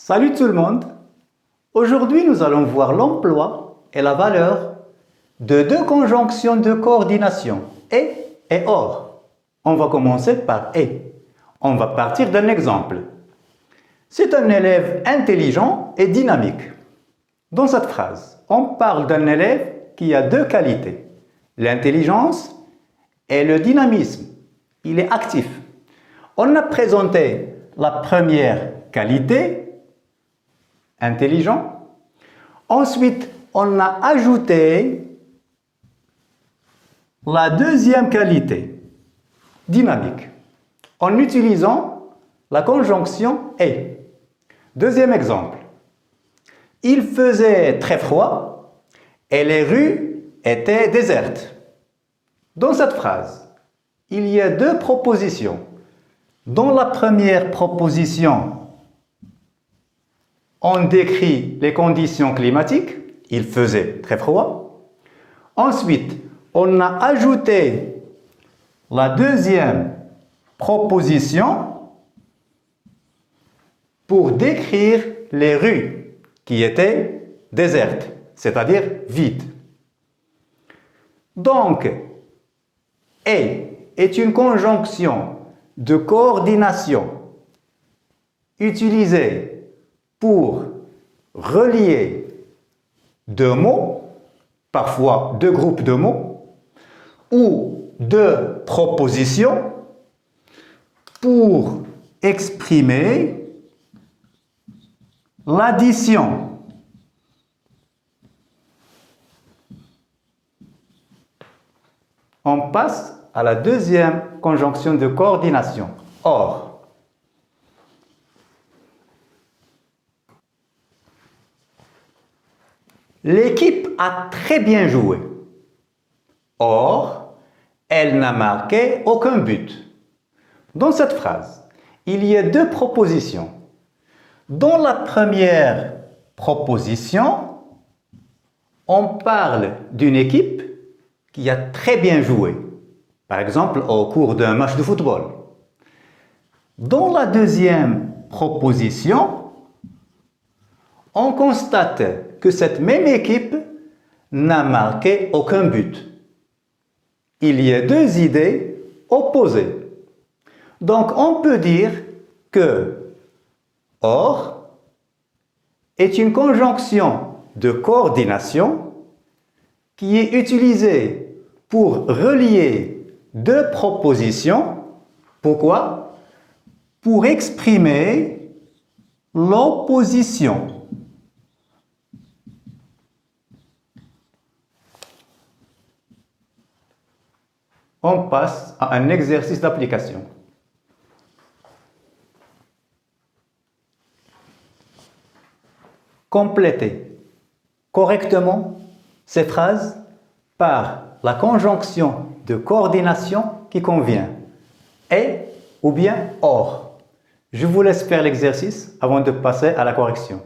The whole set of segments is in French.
Salut tout le monde! Aujourd'hui, nous allons voir l'emploi et la valeur de deux conjonctions de coordination, et or. On va commencer par et. On va partir d'un exemple. C'est un élève intelligent et dynamique. Dans cette phrase, on parle d'un élève qui a deux qualités, l'intelligence et le dynamisme. Il est actif. On a présenté la première qualité, intelligent. Ensuite, on a ajouté la deuxième qualité, dynamique, en utilisant la conjonction et. Deuxième exemple. Il faisait très froid et les rues étaient désertes. Dans cette phrase, il y a deux propositions. Dans la première proposition, on décrit les conditions climatiques. Il faisait très froid. Ensuite, on a ajouté la deuxième proposition pour décrire les rues qui étaient désertes, c'est-à-dire vides. Donc, et est une conjonction de coordination utilisée pour relier deux mots, parfois deux groupes de mots, ou deux propositions pour exprimer l'addition. On passe à la deuxième conjonction de coordination, or. L'équipe a très bien joué. Or, elle n'a marqué aucun but. Dans cette phrase, il y a deux propositions. Dans la première proposition, on parle d'une équipe qui a très bien joué. Par exemple, au cours d'un match de football. Dans la deuxième proposition, on constate que cette même équipe n'a marqué aucun but. Il y a deux idées opposées. Donc, on peut dire que or est une conjonction de coordination qui est utilisée pour relier deux propositions. Pourquoi? Pour exprimer l'opposition. On passe à un exercice d'application. Complétez correctement ces phrases par la conjonction de coordination qui convient, et ou bien or. Je vous laisse faire l'exercice avant de passer à la correction.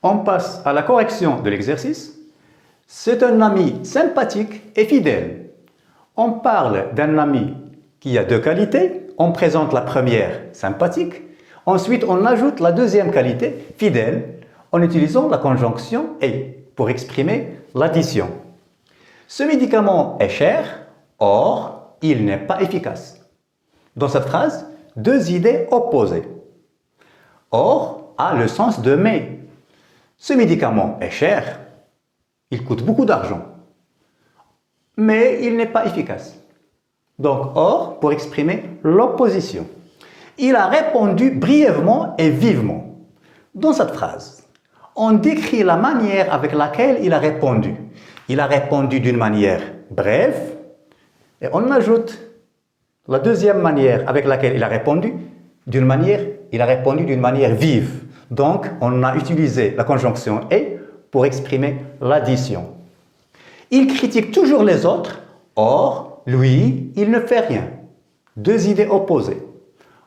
On passe à la correction de l'exercice. C'est un ami sympathique et fidèle. On parle d'un ami qui a deux qualités. On présente la première, sympathique. Ensuite, on ajoute la deuxième qualité, fidèle, en utilisant la conjonction et pour exprimer l'addition. Ce médicament est cher, or il n'est pas efficace. Dans cette phrase, deux idées opposées. Or a le sens de mais. Ce médicament est cher, il coûte beaucoup d'argent, mais il n'est pas efficace. Donc, or, pour exprimer l'opposition. Il a répondu brièvement et vivement. Dans cette phrase, on décrit la manière avec laquelle il a répondu. Il a répondu d'une manière brève, et on ajoute la deuxième manière avec laquelle il a répondu d'une manière vive. Donc, on a utilisé la conjonction « et » pour exprimer l'addition. Il critique toujours les autres, or, lui, il ne fait rien. Deux idées opposées.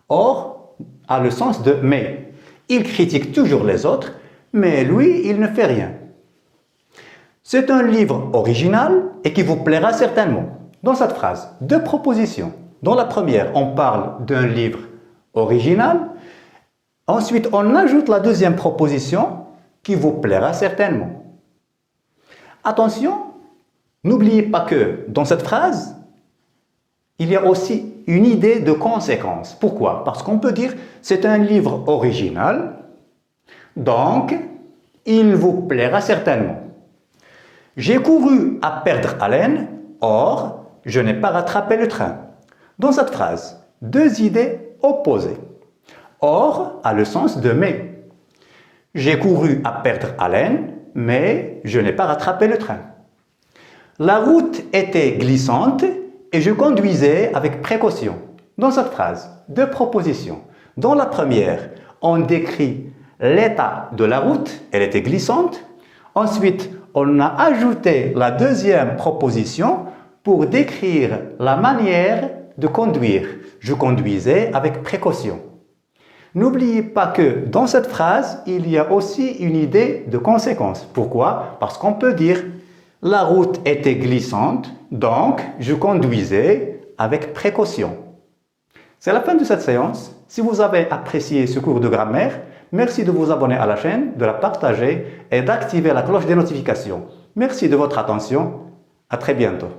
Or a le sens de « mais ». Il critique toujours les autres, mais lui, il ne fait rien. C'est un livre original et qui vous plaira certainement. Dans cette phrase, deux propositions. Dans la première, on parle d'un livre original. Ensuite, on ajoute la deuxième proposition qui vous plaira certainement. Attention, n'oubliez pas que dans cette phrase, il y a aussi une idée de conséquence. Pourquoi? Parce qu'on peut dire c'est un livre original, donc il vous plaira certainement. J'ai couru à perdre haleine, or je n'ai pas rattrapé le train. Dans cette phrase, deux idées opposées. Or a le sens de mais. J'ai couru à perdre haleine, mais je n'ai pas rattrapé le train. La route était glissante et je conduisais avec précaution. Dans cette phrase, deux propositions. Dans la première, on décrit l'état de la route, elle était glissante. Ensuite, on a ajouté la deuxième proposition pour décrire la manière de conduire. Je conduisais avec précaution. N'oubliez pas que dans cette phrase, il y a aussi une idée de conséquence. Pourquoi? Parce qu'on peut dire la route était glissante, donc je conduisais avec précaution. C'est la fin de cette séance. Si vous avez apprécié ce cours de grammaire, merci de vous abonner à la chaîne, de la partager et d'activer la cloche des notifications. Merci de votre attention. À très bientôt.